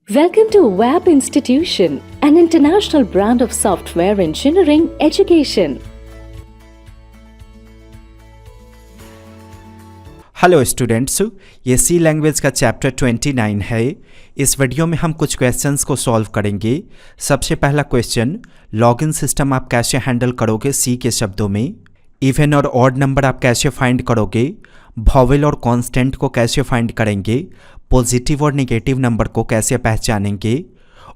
Welcome to WAP Institution, an international brand of software engineering education. Hello students, ये सी language का chapter 29 है। इस video में हम कुछ क्वेश्चंस को सॉल्व करेंगे। सबसे पहला क्वेश्चन, लॉगिन सिस्टम आप कैसे हैंडल करोगे सी के शब्दों में। इवन और ऑड नंबर आप कैसे फाइंड करोगे। वॉवेल और कांस्टेंट को कैसे फाइंड करेंगे। पॉजिटिव और नेगेटिव नंबर को कैसे पहचानेंगे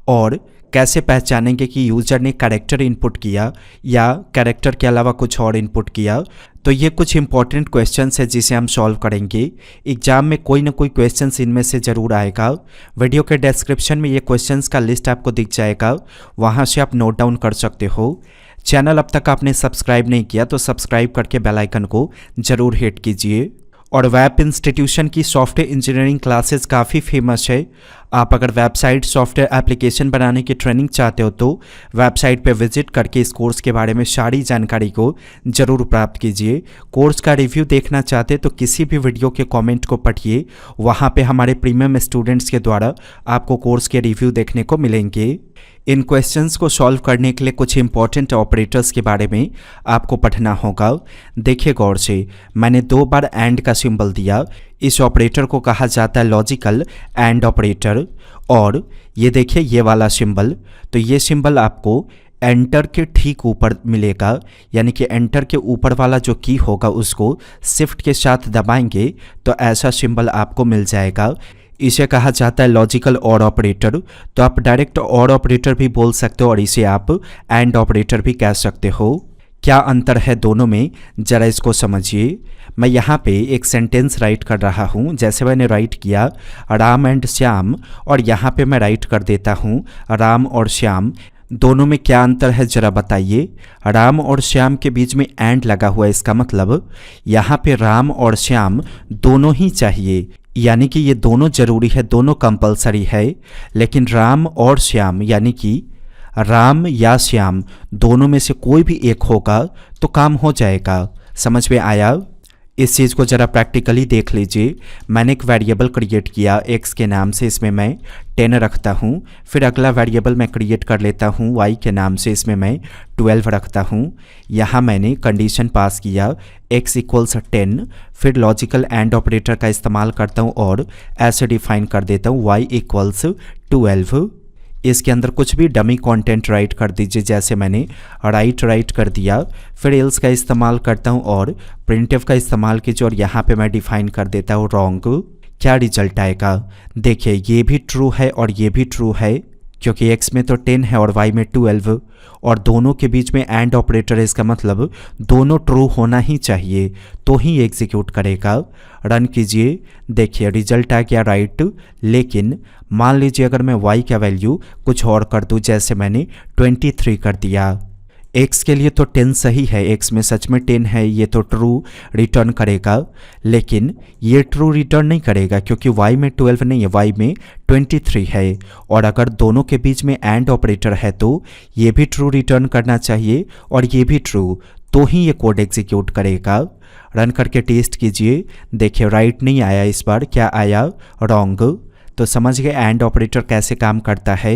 और कैसे पहचानेंगे कि यूज़र ने कैरेक्टर इनपुट किया या कैरेक्टर के अलावा कुछ और इनपुट किया। तो ये कुछ इंपॉर्टेंट क्वेश्चंस है जिसे हम सॉल्व करेंगे। एग्जाम में कोई ना कोई क्वेश्चंस इनमें से ज़रूर आएगा। वीडियो के डिस्क्रिप्शन में ये क्वेश्चंस का लिस्ट आपको दिख जाएगा, वहाँ से आप नोट डाउन कर सकते हो। चैनल अब तक आपने सब्सक्राइब नहीं किया तो सब्सक्राइब करके बेल आइकन को ज़रूर हिट कीजिए। और वैप इंस्टीट्यूशन की सॉफ्टवेयर इंजीनियरिंग क्लासेस काफ़ी फेमस है। आप अगर वेबसाइट सॉफ्टवेयर एप्लीकेशन बनाने की ट्रेनिंग चाहते हो तो वेबसाइट पर विजिट करके इस कोर्स के बारे में सारी जानकारी को ज़रूर प्राप्त कीजिए। कोर्स का रिव्यू देखना चाहते तो किसी भी वीडियो के कमेंट को पढ़िए, वहाँ पे हमारे प्रीमियम स्टूडेंट्स के द्वारा आपको कोर्स के रिव्यू देखने को मिलेंगे। इन क्वेश्चंस को सॉल्व करने के लिए कुछ इंपॉर्टेंट ऑपरेटर्स के बारे में आपको पढ़ना होगा। देखिए गौर से, मैंने 2 बार एंड का सिंबल दिया। इस ऑपरेटर को कहा जाता है लॉजिकल एंड ऑपरेटर। और ये देखिए ये वाला सिंबल, तो ये सिंबल आपको एंटर के ठीक ऊपर मिलेगा, यानी कि एंटर के ऊपर वाला जो की होगा उसको शिफ्ट के साथ दबाएंगे तो ऐसा सिंबल आपको मिल जाएगा। इसे कहा जाता है लॉजिकल और ऑपरेटर। तो आप डायरेक्ट और ऑपरेटर भी बोल सकते हो और इसे आप एंड ऑपरेटर भी कह सकते हो। क्या अंतर है दोनों में, ज़रा इसको समझिए। मैं यहाँ पे एक सेंटेंस राइट कर रहा हूँ, जैसे मैंने राइट किया राम एंड श्याम, और यहाँ पे मैं राइट कर देता हूँ राम और श्याम। दोनों में क्या अंतर है ज़रा बताइए। राम और श्याम के बीच में एंड लगा हुआ है, इसका मतलब यहाँ पे राम और श्याम दोनों ही चाहिए, यानी कि ये दोनों ज़रूरी है, दोनों कंपलसरी है। लेकिन राम और श्याम यानी कि राम या श्याम दोनों में से कोई भी एक होगा तो काम हो जाएगा। समझ में आया? इस चीज़ को ज़रा प्रैक्टिकली देख लीजिए। मैंने एक वेरिएबल क्रिएट किया x के नाम से, इसमें मैं 10 रखता हूँ। फिर अगला वेरिएबल मैं क्रिएट कर लेता हूँ y के नाम से, इसमें मैं 12 रखता हूँ। यहाँ मैंने कंडीशन पास किया x इक्वल्स 10। फिर लॉजिकल एंड ऑपरेटर का इस्तेमाल करता हूँ और ऐसे डिफाइन कर देता हूँ y इक्वल्स 12। इसके अंदर कुछ भी डमी कंटेंट राइट कर दीजिए, जैसे मैंने राइट कर दिया। फिर एल्स का इस्तेमाल करता हूँ और प्रिंटफ का इस्तेमाल कीजिए और यहाँ पे मैं डिफाइन कर देता हूँ रॉन्ग। क्या रिजल्ट आएगा? देखिए ये भी ट्रू है और ये भी ट्रू है, क्योंकि x में तो 10 है और y में 12, और दोनों के बीच में एंड ऑपरेटर है, इसका मतलब दोनों ट्रू होना ही चाहिए तो ही एग्जीक्यूट करेगा। रन कीजिए, देखिए रिजल्ट आ गया राइट। लेकिन मान लीजिए अगर मैं y का वैल्यू कुछ और कर दूं, जैसे मैंने 23 कर दिया। x के लिए तो 10 सही है, x में सच में 10 है, ये तो ट्रू रिटर्न करेगा। लेकिन ये ट्रू रिटर्न नहीं करेगा क्योंकि y में 12 नहीं है, y में 23 है। और अगर दोनों के बीच में एंड ऑपरेटर है तो ये भी ट्रू रिटर्न करना चाहिए और ये भी ट्रू, तो ही ये कोड एग्जीक्यूट करेगा। रन करके टेस्ट कीजिए, देखिए राइट नहीं आया इस बार, क्या आया? रॉन्ग। तो समझ गए एंड ऑपरेटर कैसे काम करता है।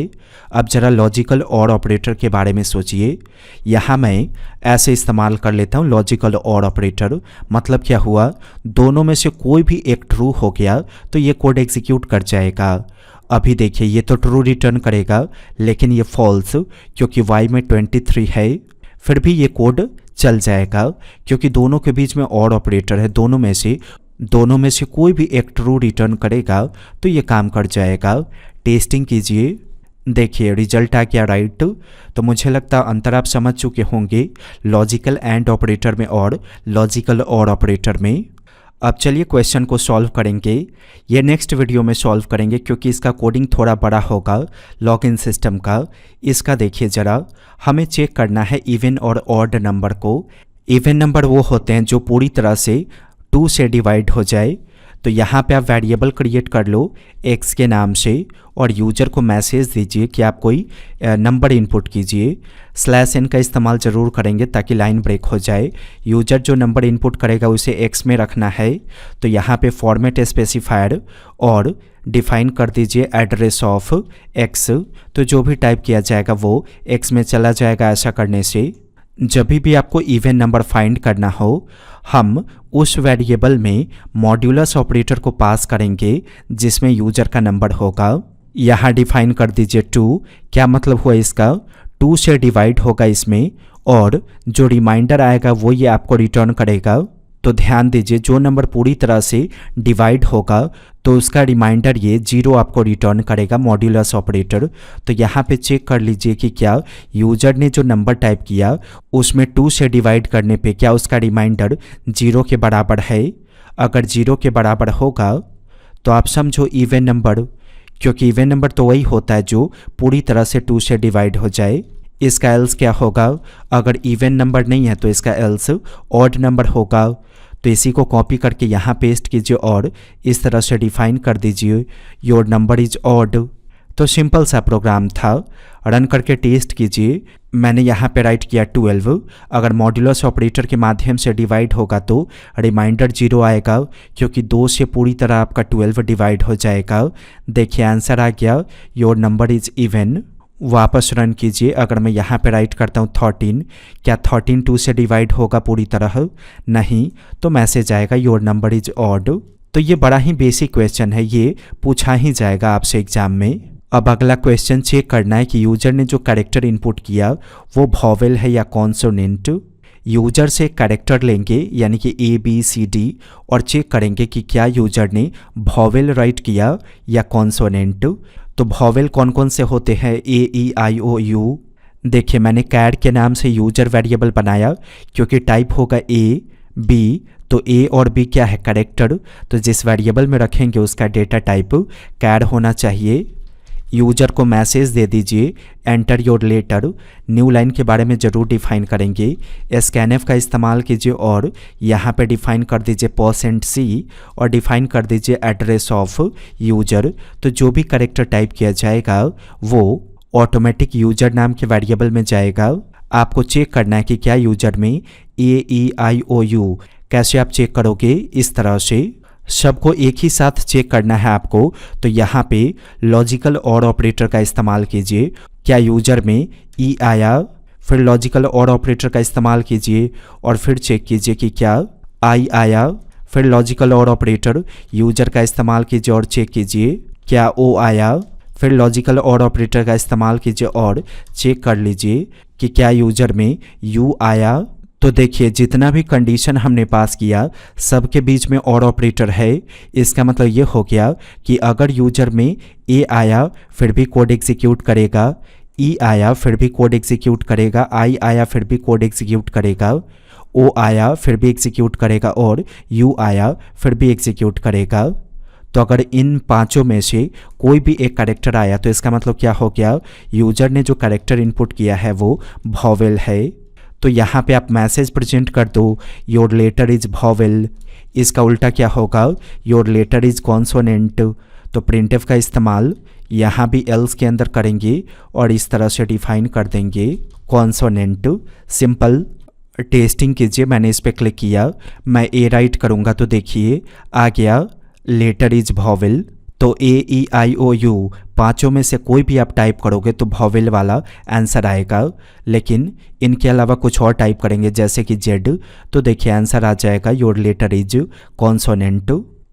अब जरा लॉजिकल और ऑपरेटर के बारे में सोचिए। यहाँ मैं ऐसे इस्तेमाल कर लेता हूँ लॉजिकल और ऑपरेटर। मतलब क्या हुआ, दोनों में से कोई भी एक ट्रू हो गया तो ये कोड एग्जीक्यूट कर जाएगा। अभी देखिए ये तो ट्रू रिटर्न करेगा, लेकिन ये फॉल्स क्योंकि y में 23 है। फिर भी ये कोड चल जाएगा क्योंकि दोनों के बीच में और ऑपरेटर है, दोनों में से कोई भी एक ट्रू रिटर्न करेगा तो ये काम कर जाएगा। टेस्टिंग कीजिए, देखिए रिजल्ट आ गया राइट। तो मुझे लगता है अंतर आप समझ चुके होंगे लॉजिकल एंड ऑपरेटर में और लॉजिकल और ऑपरेटर में। अब चलिए क्वेश्चन को सॉल्व करेंगे। ये नेक्स्ट वीडियो में सॉल्व करेंगे क्योंकि इसका कोडिंग थोड़ा बड़ा होगा लॉगिन सिस्टम का। इसका देखिए ज़रा, हमें चेक करना है इवन और ऑड नंबर को। इवन नंबर वो होते हैं जो पूरी तरह से 2 से डिवाइड हो जाए। तो यहाँ पे आप वेरिएबल क्रिएट कर लो x के नाम से और यूजर को मैसेज दीजिए कि आप कोई नंबर इनपुट कीजिए। /n का इस्तेमाल ज़रूर करेंगे ताकि लाइन ब्रेक हो जाए। यूजर जो नंबर इनपुट करेगा उसे x में रखना है। तो यहाँ पे फॉर्मेट स्पेसिफायर और डिफाइन कर दीजिए एड्रेस ऑफ x। तो जो भी टाइप किया जाएगा वो x में चला जाएगा। ऐसा करने से जब भी आपको इवन नंबर फाइंड करना हो हम उस वेरिएबल में मॉड्यूलस ऑपरेटर को पास करेंगे जिसमें यूजर का नंबर होगा। यहाँ डिफाइन कर दीजिए 2। क्या मतलब हुआ इसका? 2 से डिवाइड होगा इसमें और जो रिमाइंडर आएगा वो ये आपको रिटर्न करेगा। तो ध्यान दीजिए जो नंबर पूरी तरह से डिवाइड होगा तो उसका रिमाइंडर ये 0 आपको रिटर्न करेगा मॉड्यूलस ऑपरेटर। तो यहाँ पे चेक कर लीजिए कि क्या यूजर ने जो नंबर टाइप किया उसमें 2 से डिवाइड करने पे क्या उसका रिमाइंडर 0 के बराबर है। अगर 0 के बराबर होगा तो आप समझो इवन नंबर, क्योंकि इवन नंबर तो वही होता है जो पूरी तरह से 2 से डिवाइड हो जाए। इसका एल्स क्या होगा? अगर इवन नंबर नहीं है तो इसका एल्स ऑड नंबर होगा। तो इसी को कॉपी करके यहाँ पेस्ट कीजिए और इस तरह से डिफाइन कर दीजिए योर नंबर इज ऑड। तो सिंपल सा प्रोग्राम था, रन करके टेस्ट कीजिए। मैंने यहाँ पे राइट किया 12। अगर मॉड्यूलस ऑपरेटर के माध्यम से डिवाइड होगा तो रिमाइंडर 0 आएगा क्योंकि 2 से पूरी तरह आपका 12 डिवाइड हो जाएगा। देखिए आंसर आ गया योर नंबर इज इवन। वापस रन कीजिए। अगर मैं यहाँ पे राइट करता हूँ 13, क्या 13 2 से डिवाइड होगा पूरी तरह? नहीं। तो मैसेज आएगा योर नंबर इज ऑड। तो ये बड़ा ही बेसिक क्वेश्चन है, ये पूछा ही जाएगा आपसे एग्जाम में। अब अगला क्वेश्चन चेक करना है कि यूजर ने जो कैरेक्टर इनपुट किया वो वॉवेल है या कॉन्सोनेंट। यूजर से कैरेक्टर लेंगे यानी कि ABCD और चेक करेंगे कि क्या यूजर ने वॉवेल राइट किया या कॉन्सोनेंट। तो वॉवेल कौन कौन से होते हैं? A-E-I-O-U। देखिए मैंने कैड के नाम से यूजर वेरिएबल बनाया क्योंकि टाइप होगा A-B। तो A और B क्या है? कैरेक्टर। तो जिस वेरिएबल में रखेंगे उसका डेटा टाइप कैड होना चाहिए। यूजर को मैसेज दे दीजिए enter your letter. New line के बारे में ज़रूर डिफाइन करेंगे। scanf का इस्तेमाल कीजिए और यहाँ पे डिफाइन कर दीजिए %C और डिफाइन कर दीजिए एड्रेस ऑफ यूजर। तो जो भी कैरेक्टर टाइप किया जाएगा वो ऑटोमेटिक यूजर नाम के वेरिएबल में जाएगा। आपको चेक करना है कि क्या यूजर में A-E-I-O-U। कैसे आप चेक करोगे? इस तरह से सबको एक ही साथ चेक करना है आपको। तो यहाँ पे लॉजिकल और ऑपरेटर का इस्तेमाल कीजिए। क्या यूजर में E आया? फिर लॉजिकल और ऑपरेटर का इस्तेमाल कीजिए और फिर चेक कीजिए कि क्या I आया। फिर लॉजिकल और ऑपरेटर यूजर का इस्तेमाल कीजिए और चेक कीजिए क्या O आया। फिर लॉजिकल और ऑपरेटर का इस्तेमाल कीजिए और चेक कर लीजिए कि क्या यूजर में U आया। तो देखिए जितना भी कंडीशन हमने पास किया सबके बीच में और ऑपरेटर है। इसका मतलब ये हो गया कि अगर यूजर में A आया फिर भी कोड एग्जीक्यूट करेगा, E आया फिर भी कोड एग्जीक्यूट करेगा, I आया फिर भी कोड एग्जीक्यूट करेगा, O आया फिर भी एग्जीक्यूट करेगा और U आया फिर भी एग्जीक्यूट करेगा। तो अगर इन पांचों में से कोई भी एक कैरेक्टर आया तो इसका मतलब क्या हो गया? यूजर ने जो कैरेक्टर इनपुट किया है वो वॉवेल है। तो यहाँ पे आप मैसेज प्रेजेंट कर दो योर लेटर इज वॉवेल। इसका उल्टा क्या होगा? Your letter is consonant. तो प्रिंटफ का इस्तेमाल यहाँ भी एल्स के अंदर करेंगे और इस तरह से डिफाइन कर देंगे कॉन्सोनेंट। सिंपल टेस्टिंग कीजिए। मैंने इस पर क्लिक किया, मैं A राइट करूँगा तो देखिए आ गया लेटर इज वॉवेल। तो A-E-I-O-U पांचों में से कोई भी आप टाइप करोगे तो वॉवेल वाला आंसर आएगा। लेकिन इनके अलावा कुछ और टाइप करेंगे जैसे कि Z तो देखिए आंसर आ जाएगा योर लेटर इज कॉन्सोनेंट।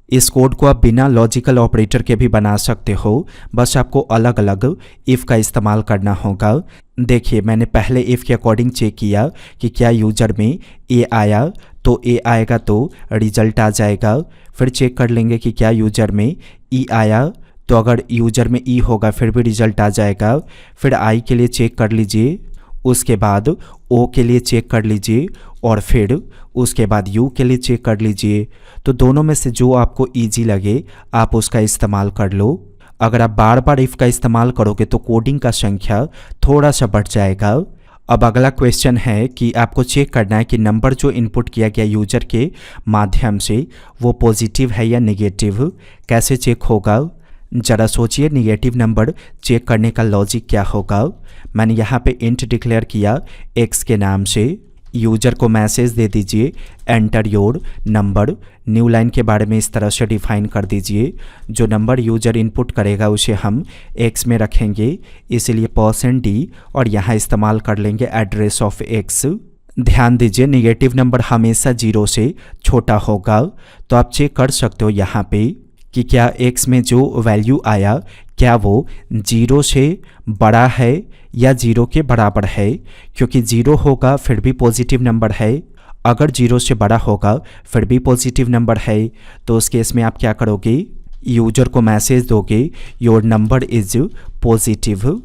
इस कोड को आप बिना लॉजिकल ऑपरेटर के भी बना सकते हो, बस आपको अलग अलग इफ़ का इस्तेमाल करना होगा। देखिए मैंने पहले इफ़ के अकॉर्डिंग चेक किया कि क्या यूजर में A आया, तो A आएगा तो रिजल्ट आ जाएगा। फिर चेक कर लेंगे कि क्या यूजर में E आया, तो अगर यूजर में E होगा फिर भी रिजल्ट आ जाएगा। फिर I के लिए चेक कर लीजिए, उसके बाद O के लिए चेक कर लीजिए और फिर उसके बाद U के लिए चेक कर लीजिए। तो दोनों में से जो आपको ईजी लगे आप उसका इस्तेमाल कर लो। अगर आप बार बार इफ़ का इस्तेमाल करोगे तो कोडिंग का संख्या थोड़ा सा बढ़ जाएगा। अब अगला क्वेश्चन है कि आपको चेक करना है कि नंबर जो इनपुट किया गया यूजर के माध्यम से वो पॉजिटिव है या नेगेटिव। कैसे चेक होगा, ज़रा सोचिए। नेगेटिव नंबर चेक करने का लॉजिक क्या होगा। मैंने यहाँ पे इंट डिक्लेयर किया x के नाम से। यूजर को मैसेज दे दीजिए enter your number. New line के बारे में इस तरह से डिफाइन कर दीजिए। जो नंबर यूजर इनपुट करेगा उसे हम x में रखेंगे, इसलिए %d और यहाँ इस्तेमाल कर लेंगे एड्रेस ऑफ x। ध्यान दीजिए नेगेटिव नंबर हमेशा 0 से छोटा होगा। तो आप चेक कर सकते हो यहाँ पे कि क्या x में जो वैल्यू आया क्या वो 0 से बड़ा है या 0 के बराबर है। क्योंकि 0 होगा फिर भी पॉजिटिव नंबर है, अगर 0 से बड़ा होगा फिर भी पॉजिटिव नंबर है। तो उस केस में आप क्या करोगे, यूजर को मैसेज दोगे योर नंबर इज पॉजिटिव।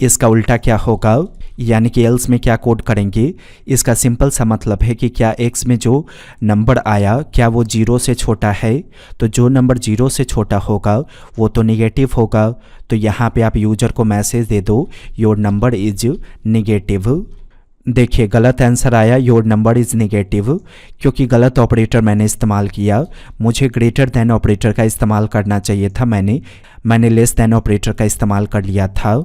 इसका उल्टा क्या होगा, यानी कि एल्स में क्या कोड करेंगे। इसका सिंपल सा मतलब है कि क्या x में जो नंबर आया क्या वो 0 से छोटा है। तो जो नंबर 0 से छोटा होगा वो तो नेगेटिव होगा। तो यहाँ पे आप यूजर को मैसेज दे दो योर नंबर इज नेगेटिव। देखिए गलत आंसर आया योर नंबर इज़ नेगेटिव, क्योंकि गलत ऑपरेटर मैंने इस्तेमाल किया। मुझे ग्रेटर देन ऑपरेटर का इस्तेमाल करना चाहिए था, मैंने लेस देन ऑपरेटर का इस्तेमाल कर लिया था।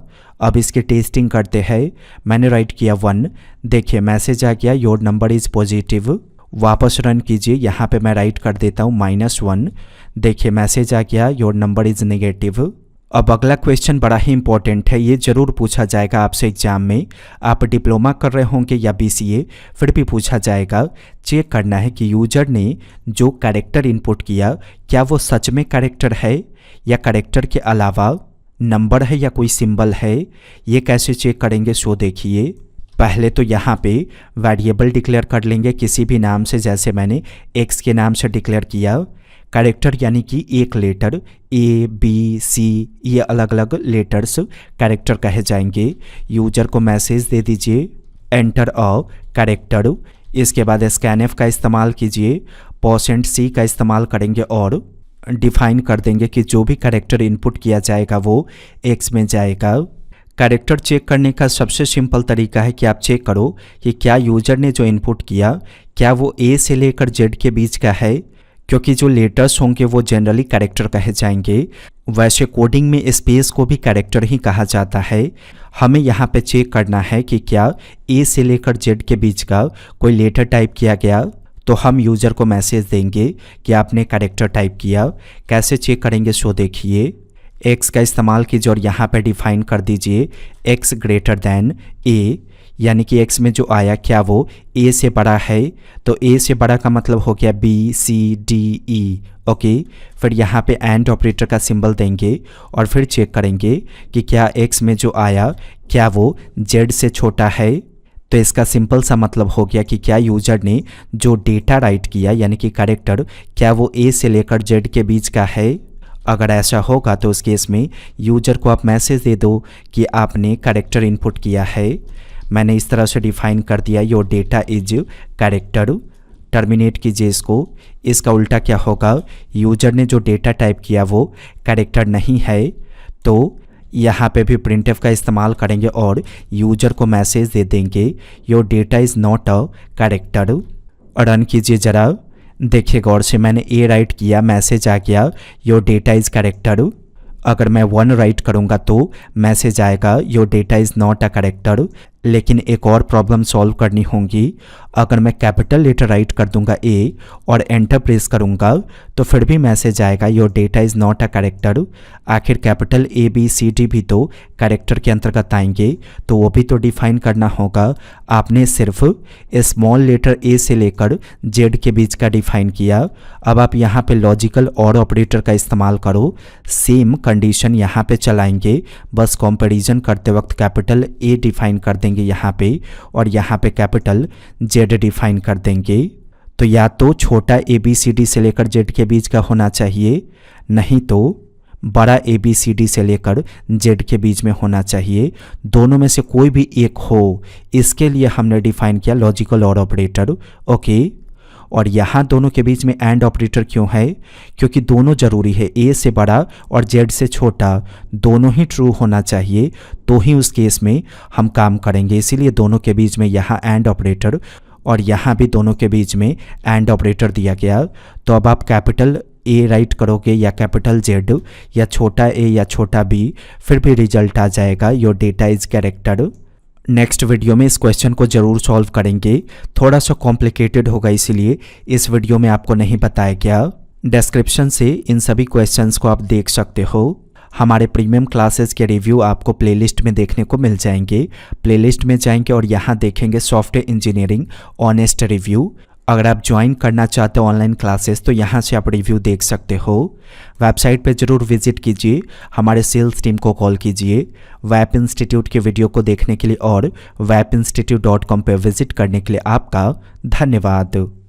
अब इसकी टेस्टिंग करते हैं। मैंने राइट किया 1, देखिए मैसेज आ गया योर नंबर इज़ पॉजिटिव। वापस रन कीजिए, यहाँ पे मैं राइट कर देता हूँ -1, देखिए मैसेज आ गया योर नंबर इज़ नेगेटिव। अब अगला क्वेश्चन बड़ा ही इंपॉर्टेंट है, ये ज़रूर पूछा जाएगा आपसे एग्जाम में। आप डिप्लोमा कर रहे होंगे या BCA, फिर भी पूछा जाएगा। चेक करना है कि यूजर ने जो कैरेक्टर इनपुट किया क्या वो सच में कैरेक्टर है या कैरेक्टर के अलावा नंबर है या कोई सिंबल है। ये कैसे चेक करेंगे, सो देखिए। पहले तो यहाँ पे वेरिएबल डिक्लेयर कर लेंगे किसी भी नाम से, जैसे मैंने x के नाम से डिक्लेयर किया। कैरेक्टर यानी कि एक लेटर A B C ये अलग अलग लेटर्स कैरेक्टर कहे जाएंगे। यूजर को मैसेज दे दीजिए एंटर अ कैरेक्टर। इसके बाद स्कैनएफ का इस्तेमाल कीजिए, %c का इस्तेमाल करेंगे और डिफाइन कर देंगे कि जो भी कैरेक्टर इनपुट किया जाएगा वो x में जाएगा। कैरेक्टर चेक करने का सबसे सिंपल तरीका है कि आप चेक करो कि क्या यूजर ने जो इनपुट किया क्या वो A से लेकर Z के बीच का है, क्योंकि जो लेटर्स होंगे वो जनरली कैरेक्टर कहे जाएंगे। वैसे कोडिंग में स्पेस को भी कैरेक्टर ही कहा जाता है। हमें यहाँ पे चेक करना है कि क्या A से लेकर Z के बीच का कोई लेटर टाइप किया गया। तो हम यूज़र को मैसेज देंगे कि आपने कैरेक्टर टाइप किया। कैसे चेक करेंगे, सो देखिए। x का इस्तेमाल कीजिए और यहाँ पे डिफाइन कर दीजिए x ग्रेटर दैन a, यानी कि x में जो आया क्या वो a से बड़ा है। तो a से बड़ा का मतलब हो गया b c d e, okay. फिर यहाँ पे एंड ऑपरेटर का सिंबल देंगे और फिर चेक करेंगे कि क्या x में जो आया क्या वो z से छोटा है। तो इसका सिंपल सा मतलब हो गया कि क्या यूजर ने जो डेटा राइट किया यानी कि कैरेक्टर क्या वो a से लेकर z के बीच का है। अगर ऐसा होगा तो उस केस में यूजर को आप मैसेज दे दो कि आपने कैरेक्टर इनपुट किया है। मैंने इस तरह से डिफाइन कर दिया your data is character. Terminate कीजिए इसको। इसका उल्टा क्या होगा, यूजर ने जो डेटा टाइप किया वो कैरेक्टर नहीं है। तो यहाँ पे भी प्रिंटफ का इस्तेमाल करेंगे और यूजर को मैसेज दे देंगे your data is not a character. Run कीजिए ज़रा, देखिए गौर से, मैंने ए राइट किया, मैसेज आ गया योर डेटा इज़ कैरेक्टर। अगर मैं 1 राइट करूँगा तो मैसेज आएगा your data is not a character. लेकिन एक और प्रॉब्लम सॉल्व करनी होगी। अगर मैं कैपिटल लेटर राइट कर दूंगा ए और एंटर प्रेस करूंगा तो फिर भी मैसेज आएगा your data is not a character. आखिर capital A B C D भी तो कैरेक्टर के अंतर्गत आएंगे, तो वो भी तो डिफाइन करना होगा। आपने सिर्फ स्मॉल लेटर ए से लेकर जेड के बीच का डिफाइन किया। अब आप यहाँ पे लॉजिकल और ऑपरेटर का इस्तेमाल करो, सेम कंडीशन यहाँ पे चलाएंगे, बस कंपैरिजन करते वक्त कैपिटल ए डिफाइन कर देंगे यहाँ पे और यहाँ पे कैपिटल जेड डिफाइन कर देंगे। तो या तो छोटा ए बी सी डी से लेकर जेड के बीच का होना चाहिए, नहीं तो बड़ा ए बी सी डी से लेकर जेड के बीच में होना चाहिए। दोनों में से कोई भी एक हो, इसके लिए हमने डिफाइन किया लॉजिकल और ऑपरेटर, ओके। और यहाँ दोनों के बीच में एंड ऑपरेटर क्यों है? क्योंकि दोनों ज़रूरी है, ए से बड़ा और जेड से छोटा दोनों ही ट्रू होना चाहिए, तो ही उस केस में हम काम करेंगे। इसीलिए दोनों के बीच में यहाँ एंड ऑपरेटर और यहाँ भी दोनों के बीच में एंड ऑपरेटर दिया गया। तो अब आप कैपिटल ए राइट करोगे या कैपिटल जेड या छोटा ए या छोटा बी, फिर भी रिजल्ट आ जाएगा your data is corrected. Next video में इस क्वेश्चन को ज़रूर सॉल्व करेंगे, थोड़ा सा कॉम्प्लिकेटेड होगा इसीलिए इस वीडियो में आपको नहीं बताया गया। डिस्क्रिप्शन से इन सभी क्वेश्चंस को आप देख सकते हो। हमारे प्रीमियम क्लासेस के रिव्यू आपको प्लेलिस्ट में देखने को मिल जाएंगे। प्लेलिस्ट में जाएंगे और यहाँ देखेंगे सॉफ्टवेयर इंजीनियरिंग ऑनेस्ट रिव्यू। अगर आप ज्वाइन करना चाहते हो ऑनलाइन क्लासेस तो यहाँ से आप रिव्यू देख सकते हो। वेबसाइट पे ज़रूर विजिट कीजिए, हमारे सेल्स टीम को कॉल कीजिए। वेब इंस्टीट्यूट के वीडियो को देखने के लिए और webinstitute.com पे विजिट करने के लिए आपका धन्यवाद।